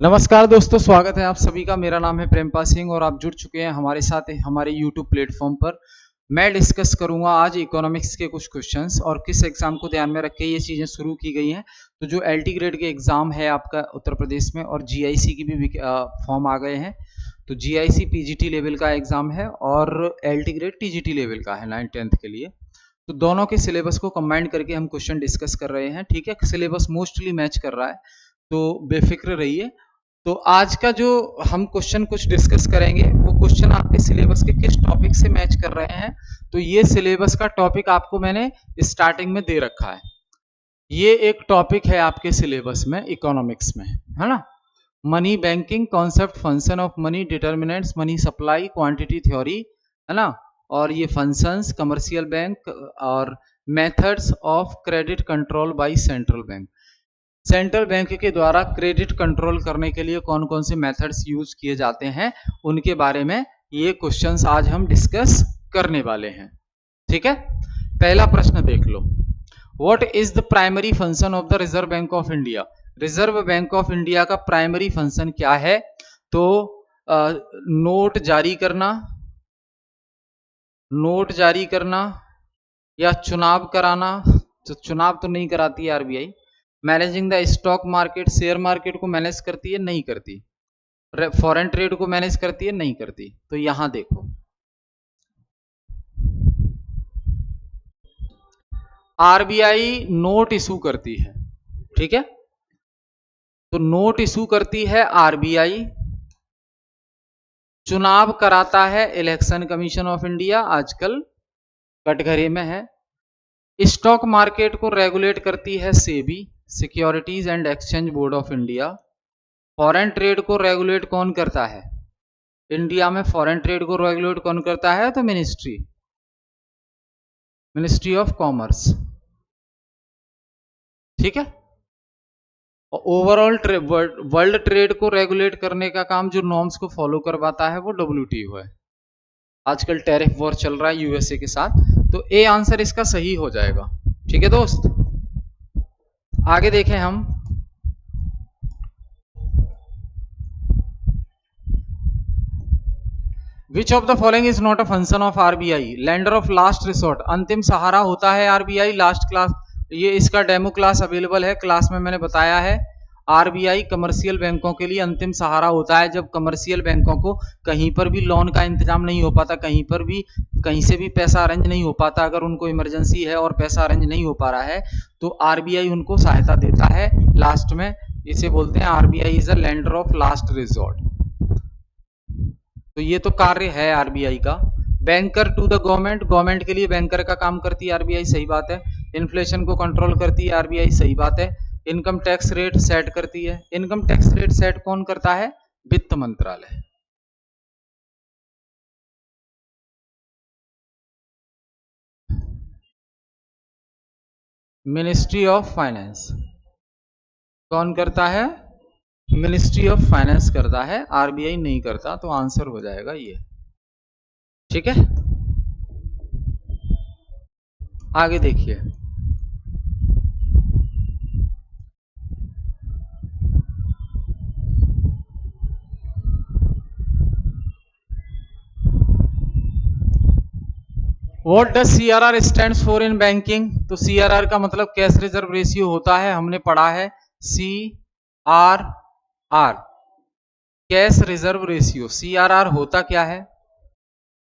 नमस्कार दोस्तों, स्वागत है आप सभी का। मेरा नाम है प्रेमपाल सिंह और आप जुड़ चुके हैं हमारे साथ हमारे YouTube प्लेटफॉर्म पर। मैं डिस्कस करूंगा आज इकोनॉमिक्स के कुछ क्वेश्चंस और किस एग्जाम को ध्यान में रख के ये चीजें शुरू की गई हैं। तो जो LT ग्रेड के एग्जाम है आपका उत्तर प्रदेश में और GIC की भी फॉर्म आ गए हैं। तो GIC PGT लेवल का एग्जाम है और LT ग्रेड TGT लेवल का है 9th-10th के लिए। तो दोनों के सिलेबस को कंबाइन करके हम क्वेश्चन डिस्कस कर रहे हैं। ठीक है, सिलेबस मोस्टली मैच कर रहा है, तो बेफिक्र रहिए। तो आज का जो हम क्वेश्चन कुछ डिस्कस करेंगे वो क्वेश्चन आपके सिलेबस के किस टॉपिक से मैच कर रहे हैं। तो ये सिलेबस का टॉपिक आपको मैंने स्टार्टिंग में दे रखा है। ये एक टॉपिक है आपके सिलेबस में इकोनॉमिक्स में, है ना। Money banking concept, function of money, determinants, money supply, quantity theory, है ना। और ये फंक्शंस, कमर्शियल बैंक और methods of credit control by central bank. Central bank के द्वारा क्रेडिट कंट्रोल करने के लिए कौन कौन से मेथड्स यूज किए जाते हैं उनके बारे में ये क्वेश्चंस आज हम डिस्कस करने वाले हैं। ठीक है, पहला प्रश्न देख लो। What is the primary function of the Reserve Bank of India. Reserve Bank of India का प्राइमरी फंक्शन क्या है? तो नोट जारी करना, या चुनाव कराना। तो चुनाव तो नहीं कराती है RBI। Managing the stock market, share market को मैनेज करती है? नहीं करती। फॉरेन ट्रेड को मैनेज करती है? नहीं करती। तो यहां देखो, RBI नोट इशू करती है। ठीक है, तो नोट इशू करती है RBI। चुनाव कराता है इलेक्शन कमीशन ऑफ इंडिया, आजकल कटघरे में है। स्टॉक मार्केट को रेगुलेट करती है SEBI, securities and exchange board of India. Foreign trade को रेगुलेट कौन करता है इंडिया में? फॉरेन ट्रेड को रेगुलेट कौन करता है? तो मिनिस्ट्री ऑफ कॉमर्स। ठीक है, और ओवरऑल वर्ल्ड ट्रेड को रेगुलेट करने का काम जो नॉर्म्स को फॉलो करवाता है वो WTO है। आजकल टैरिफ वॉर चल रहा है USA के साथ, तो ए आंसर इसका सही हो जाएगा। ठीक है दोस्त, आगे देखें हम। विच of the following is not a function of RBI? Lender of last resort, अंतिम सहारा होता है RBI। लास्ट क्लास, ये इसका डेमो क्लास अवेलेबल है, क्लास में मैंने बताया है। RBI कमर्शियल बैंकों के लिए अंतिम सहारा होता है। जब कमर्शियल बैंकों को कहीं पर भी लोन का इंतजाम नहीं हो पाता, कहीं से भी पैसा अरेंज नहीं हो पाता, अगर उनको इमरजेंसी है और पैसा अरेंज नहीं हो पा रहा है तो RBI उनको सहायता देता है लास्ट में। इसे बोलते हैं RBI is a lender of last resort. तो ये तो कार्य है RBI का। बैंकर टू द गवर्नमेंट के लिए बैंकर का काम करती है RBI, सही बात है। इन्फ्लेशन को कंट्रोल करती है RBI, सही बात है। इनकम टैक्स रेट सेट करती है। इनकम टैक्स रेट सेट कौन करता है? वित्त मंत्रालय। मिनिस्ट्री ऑफ फाइनेंस कौन करता है? मिनिस्ट्री ऑफ फाइनेंस करता है, RBI नहीं करता। तो आंसर हो जाएगा ये। ठीक है, आगे देखिए। What does CRR stands for in banking? तो CRR का मतलब कैश रिजर्व रेशियो होता है, हमने पढ़ा है। CRR cash reserve ratio. CRR होता क्या है?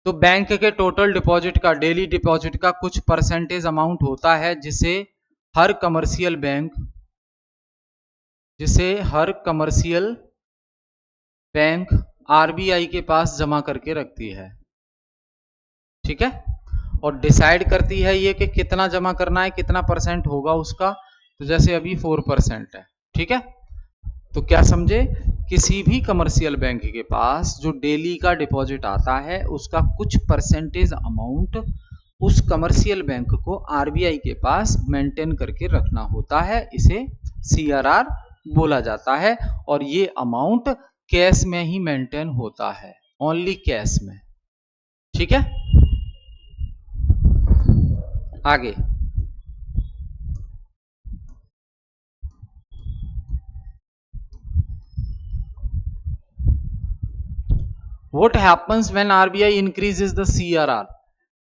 तो बैंक के टोटल डिपॉजिट का, डेली डिपॉजिट का कुछ परसेंटेज अमाउंट होता है हर कमर्शियल बैंक जिसे हर कमर्शियल बैंक RBI के पास जमा करके रखती है। ठीक है, और डिसाइड करती है ये कि कितना जमा करना है, कितना परसेंट होगा उसका। तो जैसे अभी 4% है। ठीक है, तो क्या समझे, किसी भी कमर्शियल बैंक के पास जो डेली का डिपॉजिट आता है उसका कुछ परसेंटेज अमाउंट उस कमर्शियल बैंक को RBI के पास मेंटेन करके रखना होता है। इसे CRR बोला जाता है और ये अमाउंट कैश में ही मेंटेन होता है, ओनली कैश में। ठीक है, आगे। What happens when RBI increases the CRR,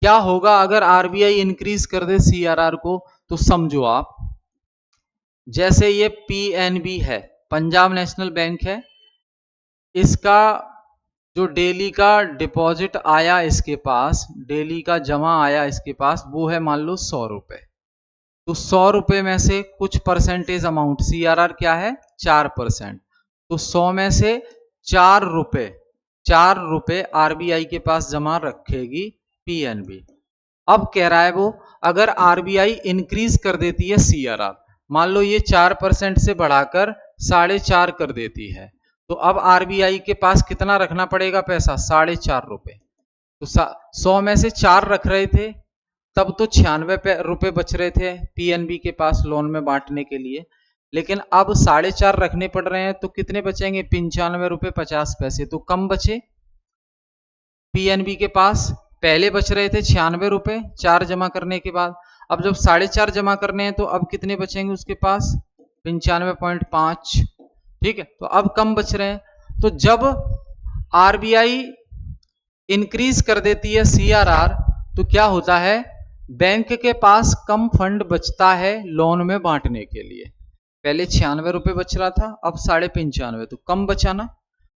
क्या होगा अगर आरबीआई इंक्रीज कर दे सीआरआर को? तो समझो आप, जैसे ये पीएनबी है, पंजाब नेशनल बैंक है, इसका जो डेली का डिपॉजिट आया इसके पास, डेली का जमा आया इसके पास, वो है मान लो 100 रुपए। तो 100 रुपए में से कुछ परसेंटेज अमाउंट, सीआरआर क्या है 4%, तो 100 में से 4 रुपए आरबीआई के पास जमा रखेगी पीएनबी। अब कह रहा है वो, अगर आरबीआई इंक्रीज कर देती है सीआरआर, मान लो ये 4% से बढ़ाकर 4.5 कर देती है, तो अब आरबीआई के पास कितना रखना पड़ेगा पैसा? 4.5 रुपए। तो 100 में से 4 रख रहे थे, तब तो 96 रुपए बच रहे थे पीएनबी के पास लोन में बांटने के लिए, लेकिन अब 4.5 रखने पड़ रहे हैं, तो कितने बचेंगे? 95 रुपए 50 पैसे, तो कम बचे पीएनबी के पास। पहले बच रहे थे 96 रुपए 4 जमा करने के बाद, अब जब 4.5 जमा करने हैं तो अब कितने बचेंगे उसके पास? 95.5। ठीक है, तो अब कम बच रहे हैं। तो जब आरबीआई इंक्रीज कर देती है सीआरआर, तो क्या होता है? बैंक के पास कम फंड बचता है लोन में बांटने के लिए। पहले 96 रुपए बच रहा था, अब 95.5, तो कम बचा ना।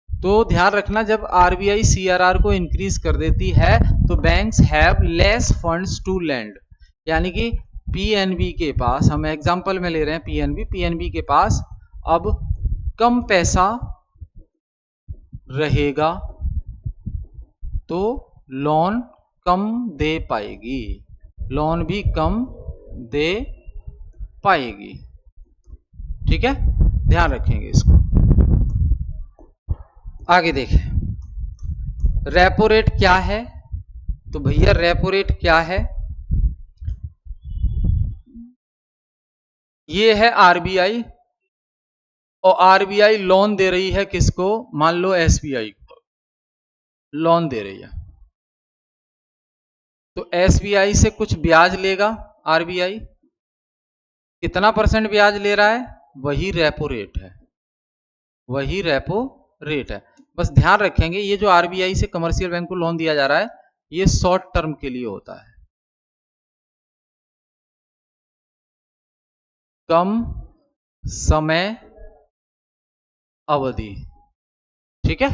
तो ध्यान रखना, जब आरबीआई सीआरआर को इंक्रीज कर देती है तो banks have less funds to lend, यानी कि पीएनबी के पास, हम एग्जांपल में ले रहे हैं पीएनबी के पास अब कम पैसा रहेगा, तो लोन कम दे पाएगी, लोन भी कम दे पाएगी। ठीक है, ध्यान रखेंगे इसको। आगे देखें, रेपो रेट क्या है? तो भैया रेपो रेट क्या है? ये है आरबीआई, और आरबीआई लोन दे रही है किसको? मान लो एसबीआई को लोन दे रही है, तो एसबीआई से कुछ ब्याज लेगा आरबीआई। कितना % ब्याज ले रहा है? वही रेपो रेट है, वही रेपो रेट है। बस ध्यान रखेंगे, ये जो आरबीआई से कमर्शियल बैंक को लोन दिया जा रहा है, ये शॉर्ट टर्म के लिए होता है, कम समय अवधि। ठीक है,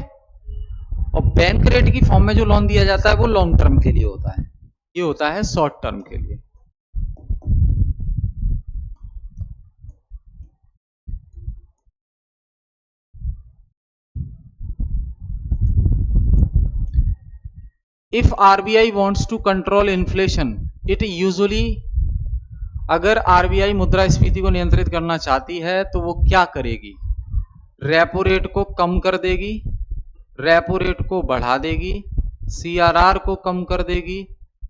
और बैंक रेट की फॉर्म में जो लोन दिया जाता है वो लॉन्ग टर्म के लिए होता है, ये होता है शॉर्ट टर्म के लिए। If RBI wants to control inflation it usually, अगर आरबीआई मुद्रास्फीति को नियंत्रित करना चाहती है तो वो क्या करेगी? रेपो रेट को कम कर देगी, रेपो रेट को बढ़ा देगी, सीआरआर को कम कर देगी,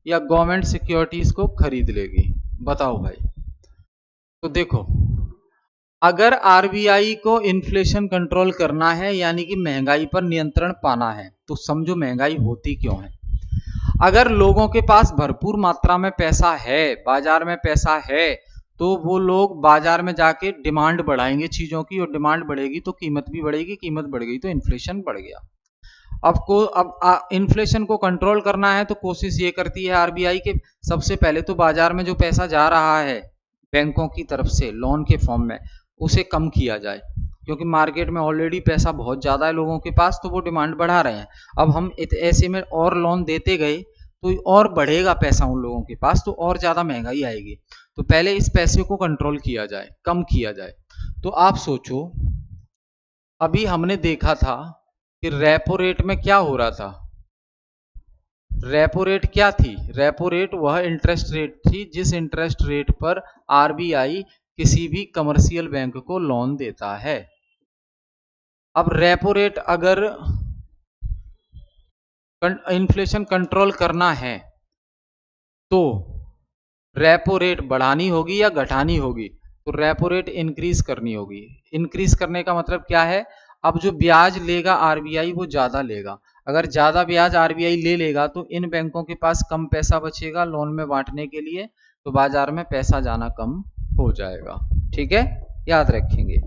या गवर्नमेंट सिक्योरिटीज को खरीद लेगी? बताओ भाई। तो देखो, अगर आरबीआई को इन्फ्लेशन कंट्रोल करना है, यानी कि महंगाई पर नियंत्रण पाना है, तो समझो महंगाई होती क्यों है। अगर लोगों के पास भरपूर मात्रा में पैसा है, बाजार में पैसा है, तो वो लोग बाजार में जाके डिमांड बढ़ाएंगे चीजों की, और डिमांड बढ़ेगी तो कीमत भी बढ़ेगी, कीमत बढ़ गई तो इन्फ्लेशन बढ़ गया। अब इन्फ्लेशन को कंट्रोल करना है तो कोशिश ये करती है आरबीआई के, सबसे पहले तो बाजार में जो पैसा जा रहा है बैंकों की तरफ से लोन के फॉर्म में, उसे कम किया जाए, क्योंकि मार्केट में ऑलरेडी पैसा बहुत ज्यादा है लोगों के पास, तो वो डिमांड बढ़ा रहे हैं। अब हम ऐसे में और लोन देते गए तो और बढ़ेगा पैसा उन लोगों के पास, तो और ज्यादा महंगाई आएगी। तो पहले इस पैसे को कंट्रोल किया जाए, कम किया जाए। तो आप सोचो, अभी हमने देखा था कि रेपो रेट में क्या हो रहा था। रेपो रेट क्या थी? रेपो रेट वह इंटरेस्ट रेट थी जिस इंटरेस्ट रेट पर आरबीआई किसी भी कमर्शियल बैंक को लोन देता है। अब रेपो रेट, अगर इन्फ्लेशन कंट्रोल करना है तो रेपो रेट बढ़ानी होगी या घटानी होगी? तो रेपो रेट इंक्रीज करनी होगी। इंक्रीज करने का मतलब क्या है? अब जो ब्याज लेगा आरबीआई वो ज्यादा लेगा। अगर ज्यादा ब्याज आरबीआई ले लेगा तो इन बैंकों के पास कम पैसा बचेगा लोन में बांटने के लिए, तो बाजार में पैसा जाना कम हो जाएगा। ठीक है, याद रखेंगे।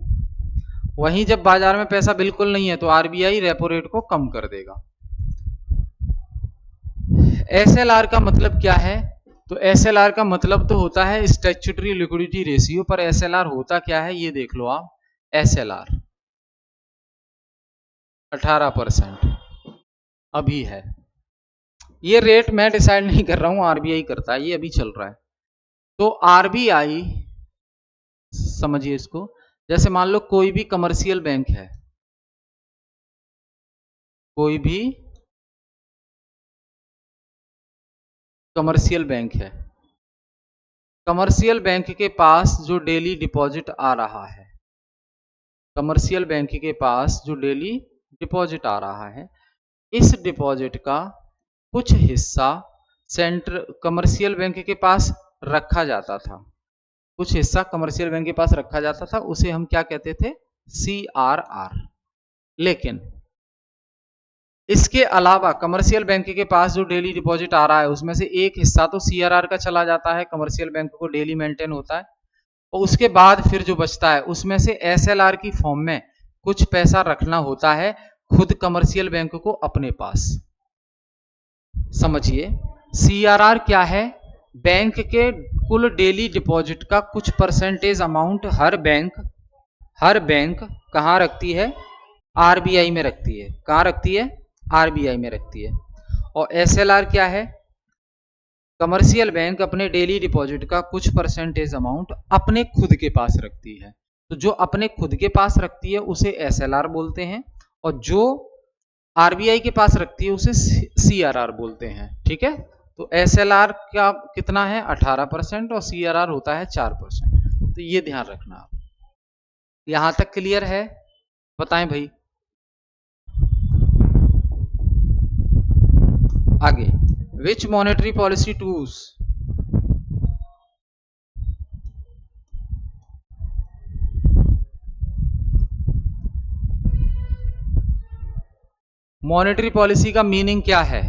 वहीं जब बाजार में पैसा बिल्कुल नहीं है तो आरबीआई रेपो रेट को कम कर देगा। SLR का मतलब क्या है? तो SLR का मतलब तो होता है स्टैट्यूटरी लिक्विडिटी रेशियो, पर SLR होता क्या है ये देख लो आप। SLR 18% अभी है। ये रेट मैं डिसाइड नहीं कर रहा हूं, RBI करता है, ये अभी चल रहा है। तो RBI, समझिए इसको, जैसे मान लो कोई भी कमर्शियल बैंक है, कोई भी कमर्शियल बैंक है, कमर्शियल बैंक के पास जो डेली डिपॉजिट आ रहा है, कमर्शियल बैंक के पास जो डेली डिपॉजिट आ रहा है, इस डिपॉजिट का कुछ हिस्सा सेंट्रल कमर्शियल बैंक के पास रखा जाता था, कुछ हिस्सा कमर्शियल बैंक के पास रखा जाता था, उसे हम क्या कहते थे? CRR। लेकिन इसके अलावा कमर्शियल बैंक के पास जो डेली डिपॉजिट आ रहा है उसमें से एक हिस्सा तो CRR का चला जाता है, कमर्शियल बैंक को डेली मेंटेन होता है, और उसके बाद फिर जो बचता है उसमें से SLR की फॉर्म में कुछ पैसा रखना होता है खुद कमर्शियल बैंक को अपने पास। समझिए, CRR क्या है? बैंक के कुल डेली डिपॉजिट का कुछ परसेंटेज अमाउंट हर बैंक कहाँ रखती है? RBI में रखती है। कहाँ रखती है? RBI में रखती है। और SLR क्या है? कमर्शियल बैंक अपने डेली डिपॉजिट का कुछ परसेंटेज अमाउंट अपने खुद के पास रखती है। तो जो अपने खुद के पास रखती है उसे SLR बोलते हैं, और जो RBI के पास रखती है उसे CRR बोलते हैं। ठीक है, तो SLR का कितना है? 18%, और CRR होता है 4%। तो ये ध्यान रखना आप। यहां तक क्लियर है? बताएं भाई। आगे, which monetary policy tools monetary policy का मीनिंग क्या है?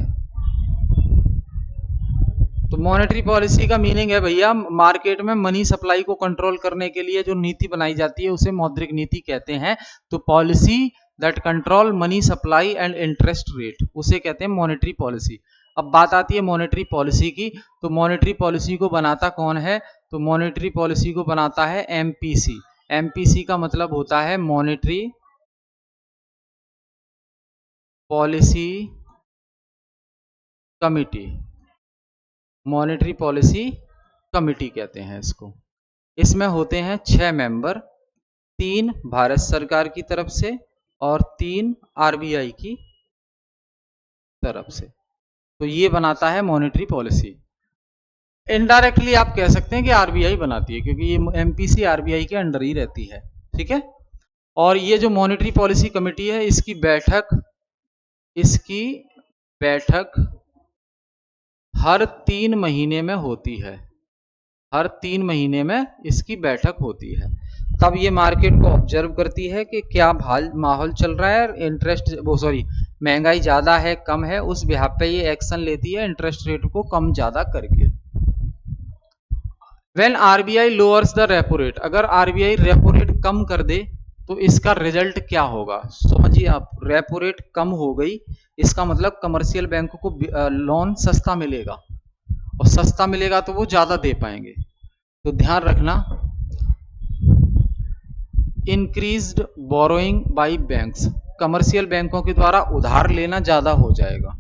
तो मॉनेटरी पॉलिसी का मीनिंग है भैया, मार्केट में मनी सप्लाई को कंट्रोल करने के लिए जो नीति बनाई जाती है उसे मौद्रिक नीति कहते हैं। तो policy that control money supply and interest rate, उसे कहते हैं मॉनेटरी पॉलिसी। अब बात आती है मॉनेटरी पॉलिसी की, तो मॉनेटरी पॉलिसी को बनाता कौन है? तो मॉनेटरी पॉलिसी को बनाता है MPC। MPC का मतलब होता है monetary policy committee, monetary policy committee कहते हैं इसको। इसमें होते हैं 6 मेंबर, 3 भारत सरकार की तरफ से और 3 RBI की तरफ से। तो ये बनाता है मॉनेटरी पॉलिसी। इनडायरेक्टली आप कह सकते हैं कि RBI बनाती है, क्योंकि ये MPC RBI के अंडर ही रहती है। ठीक है, और ये जो मॉनेटरी पॉलिसी कमेटी है इसकी बैठक हर 3 महीने में होती है, हर 3 महीने में इसकी बैठक होती है। तब ये मार्केट को ऑब्जर्व करती है कि क्या माहौल चल रहा है, महंगाई ज्यादा है कम है, उस बिहाफ पे ये एक्शन लेती है इंटरेस्ट रेट को कम ज्यादा करके। When RBI lowers the repo rate, अगर RBI रेपो रेट कम कर दे तो इसका रिजल्ट क्या होगा? समझिए आप, रेपो रेट कम हो गई, इसका मतलब कमर्शियल बैंक को लोन सस्ता मिलेगा, और सस्ता मिलेगा तो वो ज्यादा दे पाएंगे। तो ध्यान रखना, increased borrowing bye banks, commercial बैंकों के द्वारा उधार लेना ज्यादा हो जाएगा,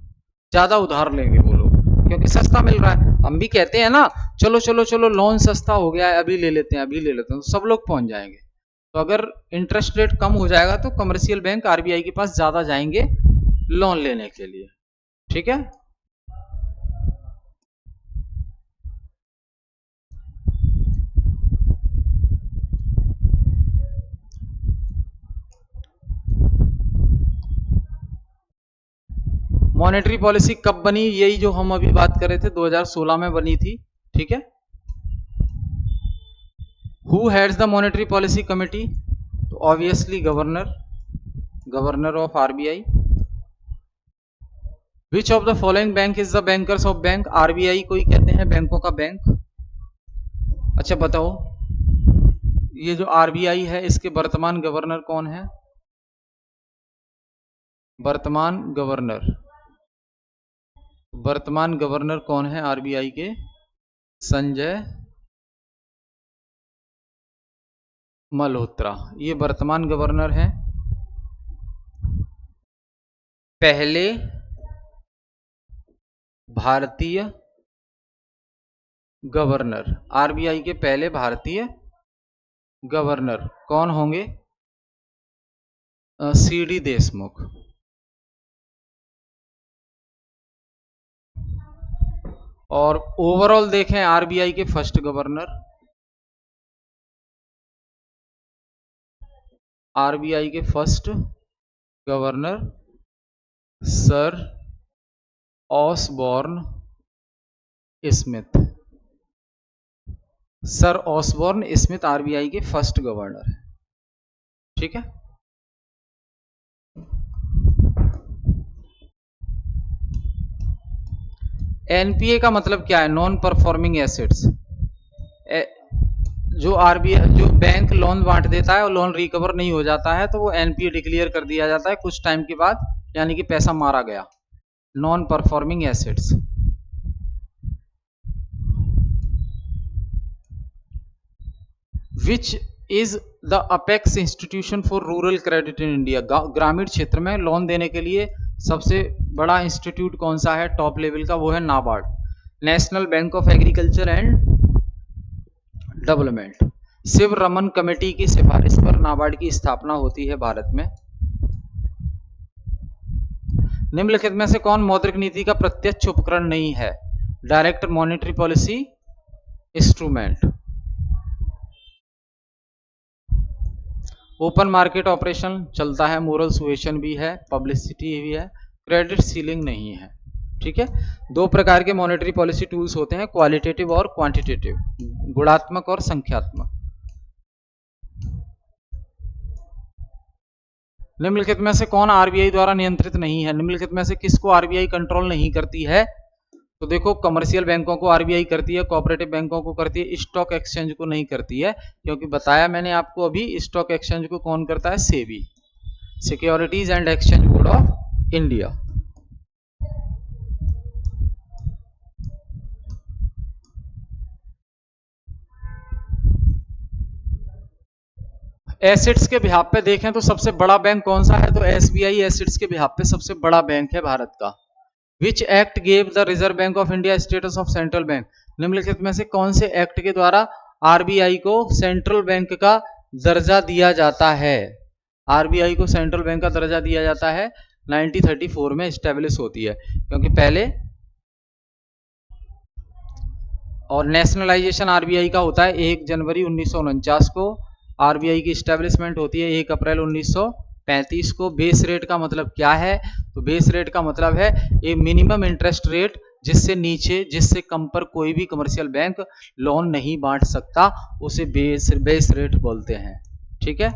ज्यादा उधार लेंगे वो लोग, क्योंकि सस्ता मिल रहा है। हम भी कहते हैं ना, चलो चलो चलो लोन सस्ता हो गया है, अभी ले लेते हैं, अभी ले लेते हैं, तो सब लोग पहुंच जाएंगे। तो अगर इंटरेस्ट रेट कम हो जाएगा तो कमर्शियल बैंक RBI के पास ज्यादा जाएंगे लोन लेने के लिए। ठीक है, मॉनेटरी पॉलिसी कब बनी? यही जो हम अभी बात कर रहे थे, 2016 में बनी थी। ठीक है, who heads the monetary policy committee? तो obviously governor of RBI। Which of the following bank is the bankers of bank? RBI को ही कहते हैं बैंकों का बैंक। अच्छा बताओ, ये जो RBI है इसके वर्तमान गवर्नर कौन है? वर्तमान गवर्नर वर्तमान गवर्नर कौन है आरबीआई के? संजय मल्होत्रा, ये वर्तमान गवर्नर हैं। पहले भारतीय गवर्नर, आरबीआई के पहले भारतीय गवर्नर कौन होंगे? सीडी देशमुख। और ओवरऑल देखें आरबीआई के फर्स्ट गवर्नर, आरबीआई के first governor sir Osborne Smith. सर ऑसबॉर्न स्मिथ आरबीआई के फर्स्ट गवर्नर है। ठीक है, एनपीए का मतलब क्या है? Non performing assets. जो आरबीआई, जो बैंक लोन बांट देता है और लोन रिकवर नहीं हो जाता है तो वो एनपीए डिक्लेयर कर दिया जाता है कुछ टाइम के बाद, यानी कि पैसा मारा गया। Non performing assets. Which is the apex institution for rural credit in India? ग्रामीण क्षेत्र में लोन देने के लिए सबसे बड़ा इंस्टीट्यूट कौन सा है टॉप लेवल का? वो है NABARD, national bank of agriculture and development. Shiv Raman committee की सिफारिश पर नाबार्ड की स्थापना होती है भारत में। निम्नलिखित में से कौन मौद्रिक नीति का प्रत्यक्ष उपकरण नहीं है? Direct monetary policy instrument, open market operation चलता है, मोरल सुएशन भी है, पब्लिसिटी भी है, क्रेडिट सीलिंग नहीं है। ठीक है, दो प्रकार के मॉनेटरी पॉलिसी टूल्स होते हैं, क्वालिटेटिव और क्वांटिटेटिव, गुणात्मक और संख्यात्मक। निम्नलिखित में से कौन आरबीआई द्वारा नियंत्रित नहीं है? निम्नलिखित में से किसको आरबीआई कंट्रोल नहीं करती है? तो देखो, कमर्शियल बैंकों को आरबीआई करती है, कोऑपरेटिव बैंकों को करती है, स्टॉक एक्सचेंज को नहीं करती है, क्योंकि बताया मैंने आपको अभी स्टॉक एक्सचेंज को कौन करता है? SEBI, securities and exchange board of India. Assets के बिहाफ पे देखें तो सबसे बड़ा बैंक कौन सा है? तो एसबीआई एसेट्स के बिहाफ पे सबसे बड़ा बैंक है भारत का। Which act gave the Reserve Bank of India status of central bank? निम्नलिखित में से कौन से एक्ट के द्वारा आरबीआई को सेंट्रल बैंक का दर्जा दिया जाता है? आरबीआई को सेंट्रल बैंक का दर्जा दिया जाता है 1934 में एस्टेब्लिश होती है, क्योंकि पहले और नेशनलाइजेशन आरबीआई का होता है 1 जनवरी 1949 को, आरबीआई की स्टैब्लिशमेंट होती है 1 अप्रैल 1935 को। बेस रेट का मतलब क्या है? तो बेस रेट का मतलब है ए मिनिमम इंटरेस्ट रेट, जिससे नीचे, जिससे कम पर कोई भी कमर्शियल बैंक लोन नहीं बांट सकता, उसे बेस रेट बोलते हैं। ठीक है,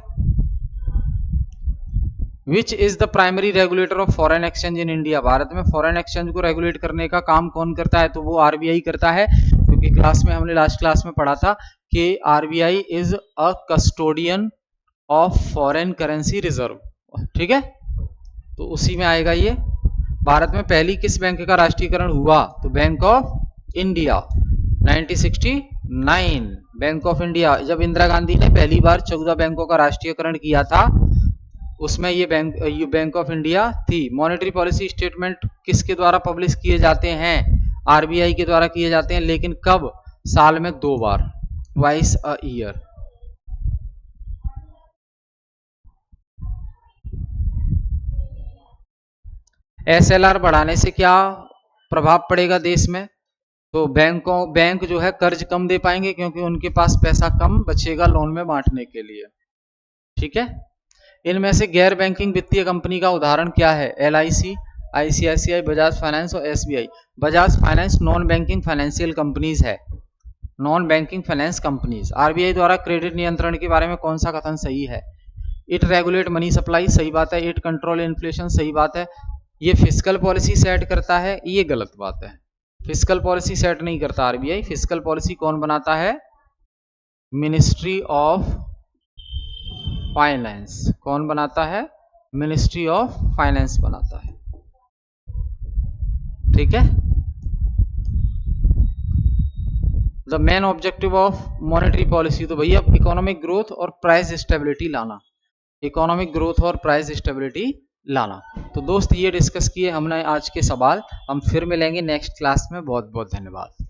which is the primary regulator of foreign exchange in India? Bharat में फॉरेन एक्सचेंज को रेगुलेट करने का काम कौन करता है? तो वो आरबीआई करता है, क्योंकि क्लास में हमने लास्ट क्लास में पढ़ा था कि RBI is a custodian of foreign currency reserve. ठीक है, तो उसी में आएगा ये। भारत में पहली किस बैंक का राष्ट्रीयकरण हुआ? तो bank of India, 1969। Bank of India, जब इंदिरा गांधी ने पहली बार 14 बैंकों का राष्ट्रीयकरण किया था, उसमें ये बैंक ऑफ इंडिया थी। मॉनेटरी पॉलिसी स्टेटमेंट किसके द्वारा पब्लिश किए जाते हैं? आरबीआई के द्वारा किए जाते हैं, लेकिन कब? साल में 2 बार, ट्वाइस अ ईयर। एसएलआर बढ़ाने से क्या प्रभाव पड़ेगा देश में? तो बैंक जो है कर्ज कम दे पाएंगे, क्योंकि उनके पास पैसा कम बचेगा लोन में बांटने के लिए। ठीक है, इनमें से गैर बैंकिंग वित्तीय कंपनी का उदाहरण क्या है? एलआईसी, आईसीआईसीआई, बजाज फाइनेंस और SBI. Bajaj finance non banking financial companies है, non banking finance companies. RBI द्वारा क्रेडिट नियंत्रण के बारे में कौन सा कथन सही है? इट रेगुलेट मनी सप्लाई, सही बात है। इट कंट्रोल इन्फ्लेशन, सही बात है। ये फिस्कल पॉलिसी सेट करता है, ये गलत बात है। फिस्कल पॉलिसी सेट नहीं करता आरबीआई। फिस्कल पॉलिसी कौन बनाता है? Ministry of finance. कौन बनाता है? मिनिस्ट्री ऑफ फाइनेंस बनाता है। ठीक है, the main objective of monetary policy, तो भैया इकोनॉमिक ग्रोथ और प्राइस स्टेबिलिटी लाना, इकोनॉमिक ग्रोथ और प्राइस स्टेबिलिटी लाना। तो दोस्त ये डिस्कस किए हमने आज के सवाल। हम फिर मिलेंगे नेक्स्ट क्लास में। बहुत बहुत धन्यवाद।